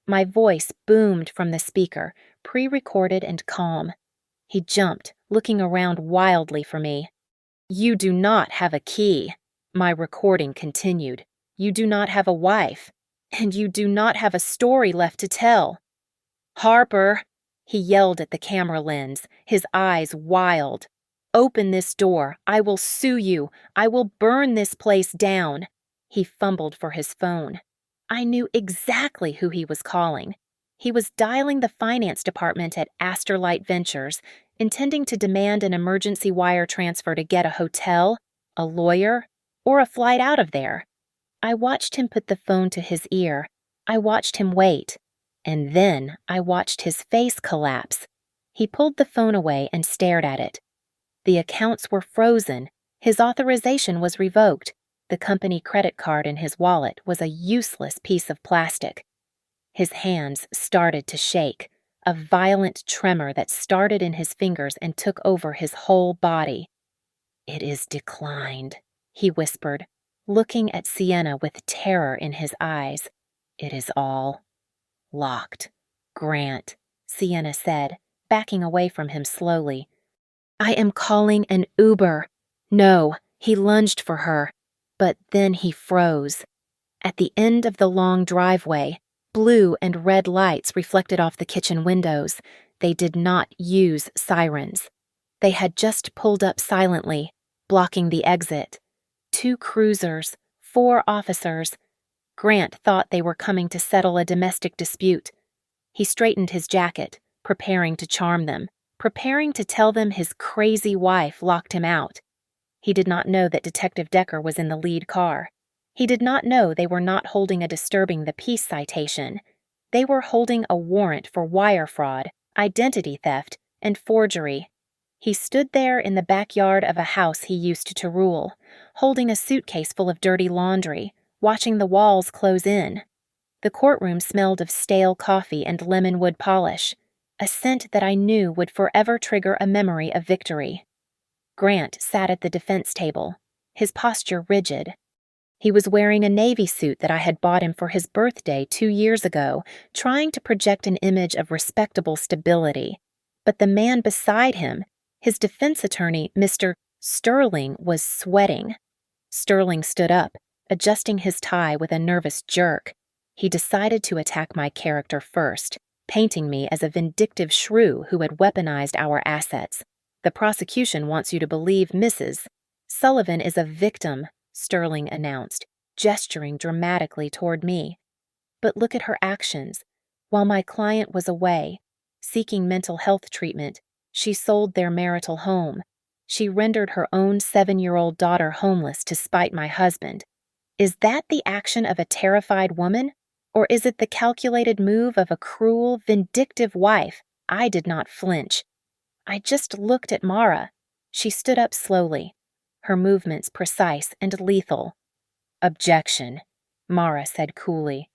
My voice boomed from the speaker, pre-recorded and calm. He jumped, looking around wildly for me. "You do not have a key." My recording continued. "You do not have a wife. And you do not have a story left to tell." "Harper," he yelled at the camera lens, his eyes wild. "Open this door. I will sue you. I will burn this place down." He fumbled for his phone. I knew exactly who he was calling. He was dialing the finance department at Asterlight Ventures, intending to demand an emergency wire transfer to get a hotel, a lawyer, or a flight out of there. I watched him put the phone to his ear. I watched him wait. And then I watched his face collapse. He pulled the phone away and stared at it. The accounts were frozen. His authorization was revoked. The company credit card in his wallet was a useless piece of plastic. His hands started to shake, a violent tremor that started in his fingers and took over his whole body. "It is declined," he whispered, looking at Sienna with terror in his eyes. "It is all locked." "Grant," Sienna said, backing away from him slowly. "I am calling an Uber." "No," he lunged for her, but then he froze. At the end of the long driveway, blue and red lights reflected off the kitchen windows. They did not use sirens. They had just pulled up silently, blocking the exit. 2 cruisers, 4 officers. Grant thought they were coming to settle a domestic dispute. He straightened his jacket, preparing to charm them, preparing to tell them his crazy wife locked him out. He did not know that Detective Decker was in the lead car. He did not know they were not holding a disturbing the peace citation. They were holding a warrant for wire fraud, identity theft, and forgery. He stood there in the backyard of a house he used to rule, holding a suitcase full of dirty laundry, watching the walls close in. The courtroom smelled of stale coffee and lemon wood polish, a scent that I knew would forever trigger a memory of victory. Grant sat at the defense table, his posture rigid. He was wearing a Navy suit that I had bought him for his birthday 2 years ago, trying to project an image of respectable stability. But the man beside him, his defense attorney, Mr. Sterling, was sweating. Sterling stood up, adjusting his tie with a nervous jerk. He decided to attack my character first, painting me as a vindictive shrew who had weaponized our assets. The prosecution wants you to believe Mrs. Sullivan is a victim, Sterling announced, gesturing dramatically toward me. But look at her actions. While my client was away, seeking mental health treatment, she sold their marital home. She rendered her own 7-year-old daughter homeless to spite my husband. Is that the action of a terrified woman? Or is it the calculated move of a cruel, vindictive wife? I did not flinch. I just looked at Mara. She stood up slowly, her movements precise and lethal. Objection, Mara said coolly.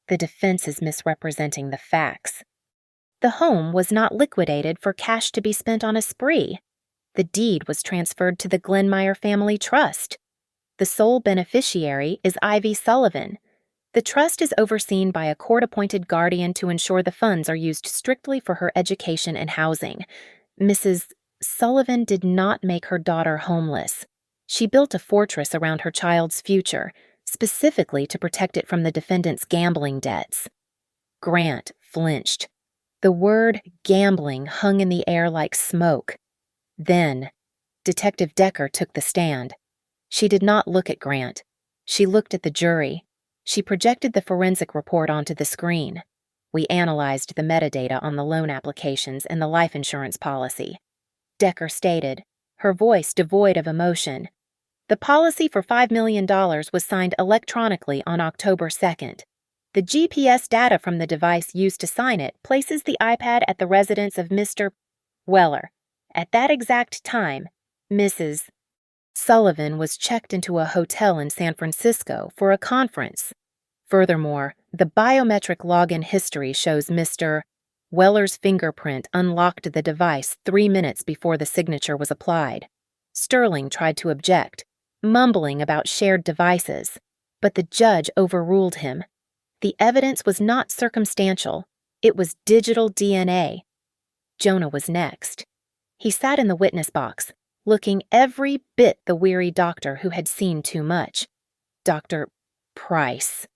The defense is misrepresenting the facts. The home was not liquidated for cash to be spent on a spree. The deed was transferred to the Glenmeyer Family Trust. The sole beneficiary is Ivy Sullivan. The trust is overseen by a court-appointed guardian to ensure the funds are used strictly for her education and housing. Mrs. Sullivan did not make her daughter homeless. She built a fortress around her child's future, specifically to protect it from the defendant's gambling debts. Grant flinched. The word gambling hung in the air like smoke. Then, Detective Decker took the stand. She did not look at Grant. She looked at the jury. She projected the forensic report onto the screen. We analyzed the metadata on the loan applications and the life insurance policy. Decker stated, her voice devoid of emotion. The policy for $5 million was signed electronically on October 2nd. The GPS data from the device used to sign it places the iPad at the residence of Mr. Weller. At that exact time, Mrs. Sullivan was checked into a hotel in San Francisco for a conference. Furthermore, the biometric login history shows Mr. Weller's fingerprint unlocked the device 3 minutes before the signature was applied. Sterling tried to object, mumbling about shared devices, but the judge overruled him. The evidence was not circumstantial. It was digital DNA. Jonah was next. He sat in the witness box, looking every bit the weary doctor who had seen too much. Dr. Price,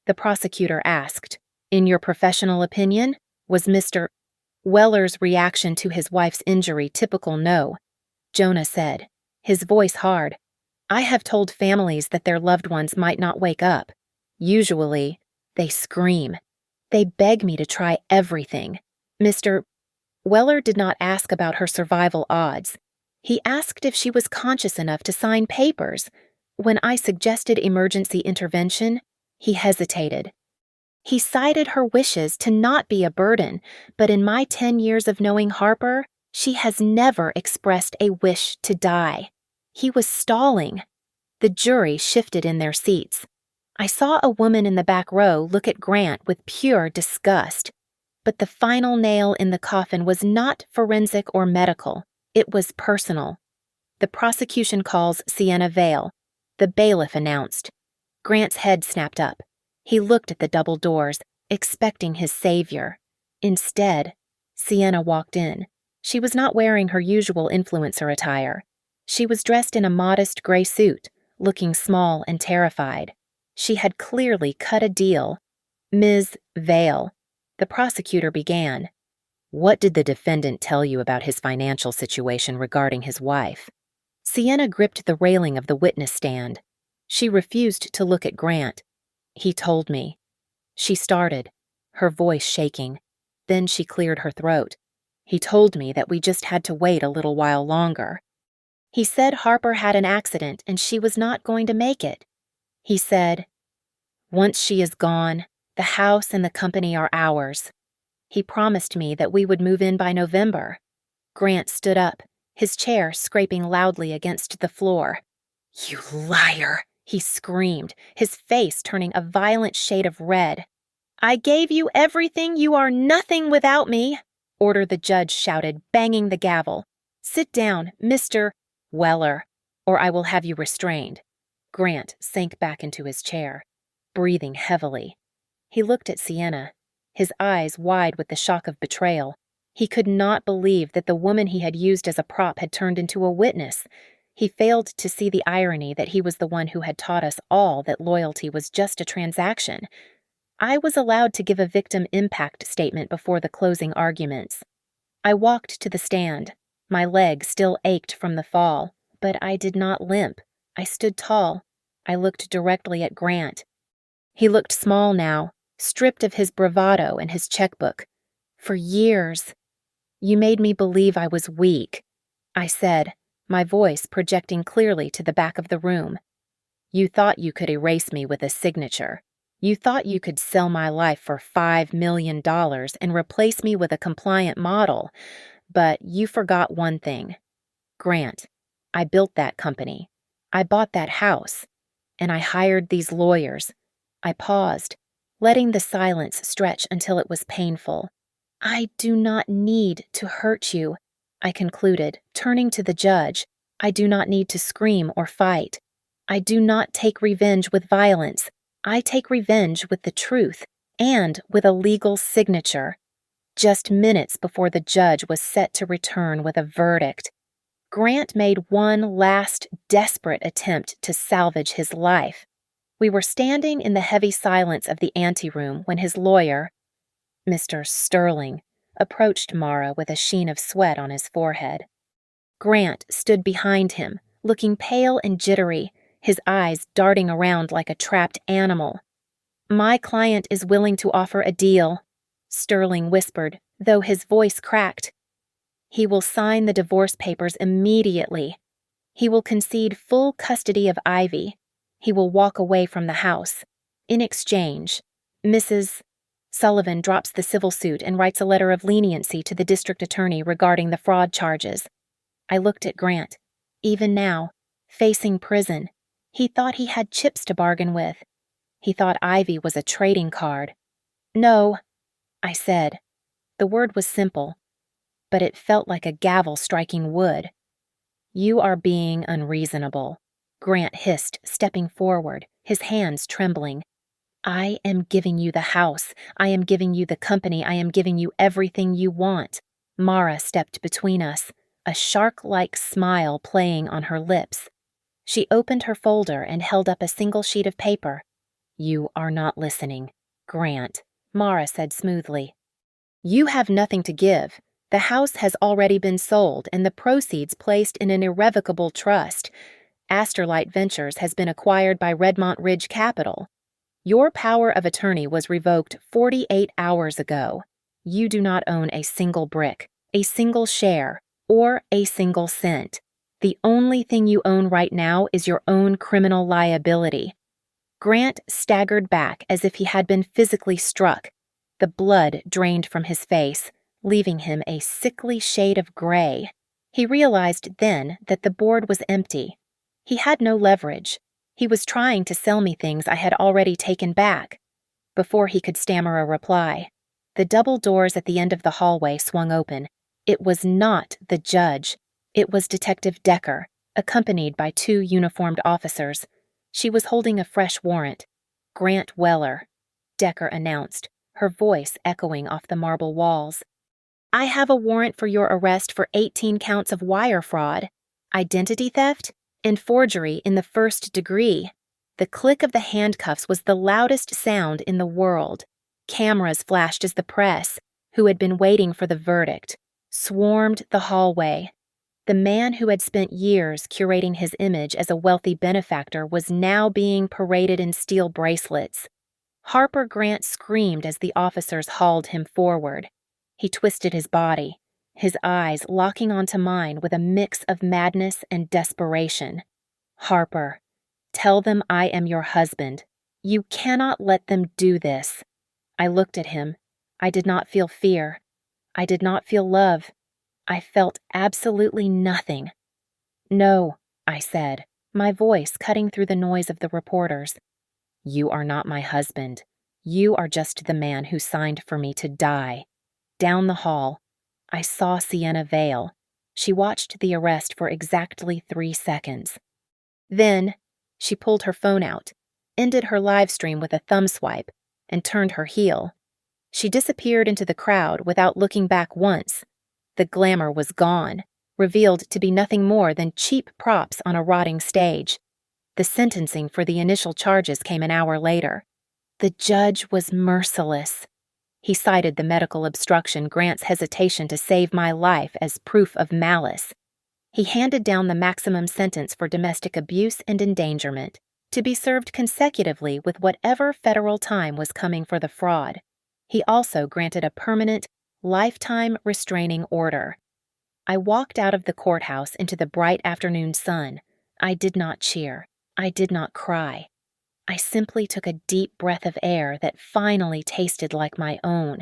the prosecutor asked, in your professional opinion, was Mr. Weller's reaction to his wife's injury typical? No, Jonah said, his voice hard. I have told families that their loved ones might not wake up. Usually, they scream. They beg me to try everything. Mr. Weller did not ask about her survival odds. He asked if she was conscious enough to sign papers. When I suggested emergency intervention, he hesitated. He cited her wishes to not be a burden, but in my 10 years of knowing Harper, she has never expressed a wish to die. He was stalling. The jury shifted in their seats. I saw a woman in the back row look at Grant with pure disgust. But the final nail in the coffin was not forensic or medical. It was personal. The prosecution calls Sienna Vale, the bailiff announced. Grant's head snapped up. He looked at the double doors, expecting his savior. Instead, Sienna walked in. She was not wearing her usual influencer attire. She was dressed in a modest gray suit, looking small and terrified. She had clearly cut a deal. Ms. Vale, the prosecutor began. What did the defendant tell you about his financial situation regarding his wife? Sienna gripped the railing of the witness stand. She refused to look at Grant. He told me. She started, her voice shaking. Then she cleared her throat. He told me that we just had to wait a little while longer. He said Harper had an accident and she was not going to make it. He said, once she is gone, the house and the company are ours. He promised me that we would move in by November. Grant stood up, his chair scraping loudly against the floor. You liar, he screamed, his face turning a violent shade of red. I gave you everything. You are nothing without me, order the judge shouted, banging the gavel. Sit down, Mr. Weller, or I will have you restrained. Grant sank back into his chair, breathing heavily. He looked at Sienna, his eyes wide with the shock of betrayal. He could not believe that the woman he had used as a prop had turned into a witness. He failed to see the irony that he was the one who had taught us all that loyalty was just a transaction. I was allowed to give a victim impact statement before the closing arguments. I walked to the stand. My leg still ached from the fall, but I did not limp. I stood tall. I looked directly at Grant. He looked small now, stripped of his bravado and his checkbook. For years, you made me believe I was weak, I said, my voice projecting clearly to the back of the room. You thought you could erase me with a signature. You thought you could sell my life for $5 million and replace me with a compliant model, but you forgot one thing. Grant, I built that company. I bought that house. And I hired these lawyers. I paused, letting the silence stretch until it was painful. I do not need to hurt you, I concluded, turning to the judge. I do not need to scream or fight. I do not take revenge with violence. I take revenge with the truth and with a legal signature. Just minutes before the judge was set to return with a verdict, Grant made one last desperate attempt to salvage his life. We were standing in the heavy silence of the anteroom when his lawyer, Mr. Sterling, approached Mara with a sheen of sweat on his forehead. Grant stood behind him, looking pale and jittery, his eyes darting around like a trapped animal. My client is willing to offer a deal, Sterling whispered, though his voice cracked. He will sign the divorce papers immediately. He will concede full custody of Ivy. He will walk away from the house. In exchange, Mrs. Sullivan drops the civil suit and writes a letter of leniency to the district attorney regarding the fraud charges. I looked at Grant. Even now, facing prison, he thought he had chips to bargain with. He thought Ivy was a trading card. No, I said. The word was simple, but it felt like a gavel striking wood. You are being unreasonable, Grant hissed, stepping forward, his hands trembling. I am giving you the house. I am giving you the company. I am giving you everything you want. Mara stepped between us, a shark-like smile playing on her lips. She opened her folder and held up a single sheet of paper. You are not listening, Grant, Mara said smoothly. You have nothing to give. The house has already been sold and the proceeds placed in an irrevocable trust. Asterlight Ventures has been acquired by Redmont Ridge Capital. Your power of attorney was revoked 48 hours ago. You do not own a single brick, a single share, or a single cent. The only thing you own right now is your own criminal liability. Grant staggered back as if he had been physically struck. The blood drained from his face, leaving him a sickly shade of gray. He realized then that the board was empty. He had no leverage. He was trying to sell me things I had already taken back. Before he could stammer a reply, the double doors at the end of the hallway swung open. It was not the judge. It was Detective Decker, accompanied by 2 uniformed officers. She was holding a fresh warrant. Grant Weller, Decker announced, her voice echoing off the marble walls. I have a warrant for your arrest for 18 counts of wire fraud, identity theft, and forgery in the 1st degree. The click of the handcuffs was the loudest sound in the world. Cameras flashed as the press, who had been waiting for the verdict, swarmed the hallway. The man who had spent years curating his image as a wealthy benefactor was now being paraded in steel bracelets. Harper Grant screamed as the officers hauled him forward. He twisted his body, his eyes locking onto mine with a mix of madness and desperation. Harper, tell them I am your husband. You cannot let them do this. I looked at him. I did not feel fear. I did not feel love. I felt absolutely nothing. No, I said, my voice cutting through the noise of the reporters. You are not my husband. You are just the man who signed for me to die. Down the hall, I saw Sienna Vale. She watched the arrest for exactly 3 seconds. Then, she pulled her phone out, ended her live stream with a thumb swipe, and turned her heel. She disappeared into the crowd without looking back once. The glamour was gone, revealed to be nothing more than cheap props on a rotting stage. The sentencing for the initial charges came an hour later. The judge was merciless. He cited the medical obstruction Grant's hesitation to save my life as proof of malice. He handed down the maximum sentence for domestic abuse and endangerment, to be served consecutively with whatever federal time was coming for the fraud. He also granted a permanent, lifetime restraining order. I walked out of the courthouse into the bright afternoon sun. I did not cheer. I did not cry. I simply took a deep breath of air that finally tasted like my own.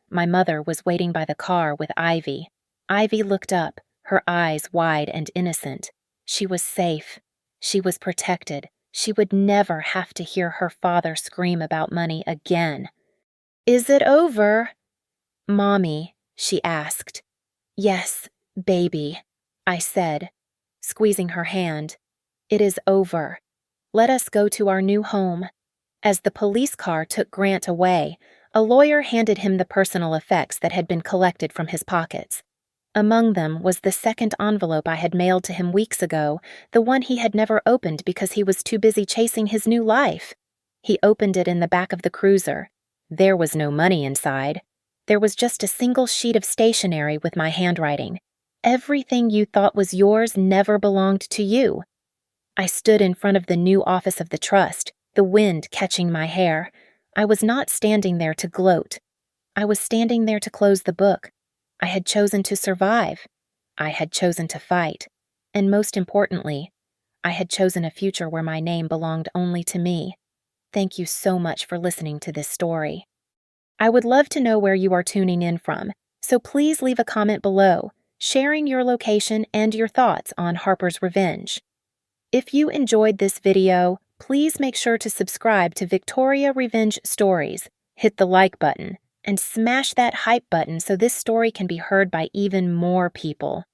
My mother was waiting by the car with Ivy. Ivy looked up, her eyes wide and innocent. She was safe. She was protected. She would never have to hear her father scream about money again. "Is it over?" "Mommy," she asked. "Yes, baby," I said, squeezing her hand. "It is over. Let us go to our new home." As the police car took Grant away, a lawyer handed him the personal effects that had been collected from his pockets. Among them was the second envelope I had mailed to him weeks ago, the one he had never opened because he was too busy chasing his new life. He opened it in the back of the cruiser. There was no money inside. There was just a single sheet of stationery with my handwriting. "Everything you thought was yours never belonged to you." I stood in front of the new office of the trust, the wind catching my hair. I was not standing there to gloat. I was standing there to close the book. I had chosen to survive. I had chosen to fight. And most importantly, I had chosen a future where my name belonged only to me. Thank you so much for listening to this story. I would love to know where you are tuning in from, so please leave a comment below, sharing your location and your thoughts on Harper's Revenge. If you enjoyed this video, please make sure to subscribe to Victoria Revenge Stories, hit the like button, and smash that hype button so this story can be heard by even more people.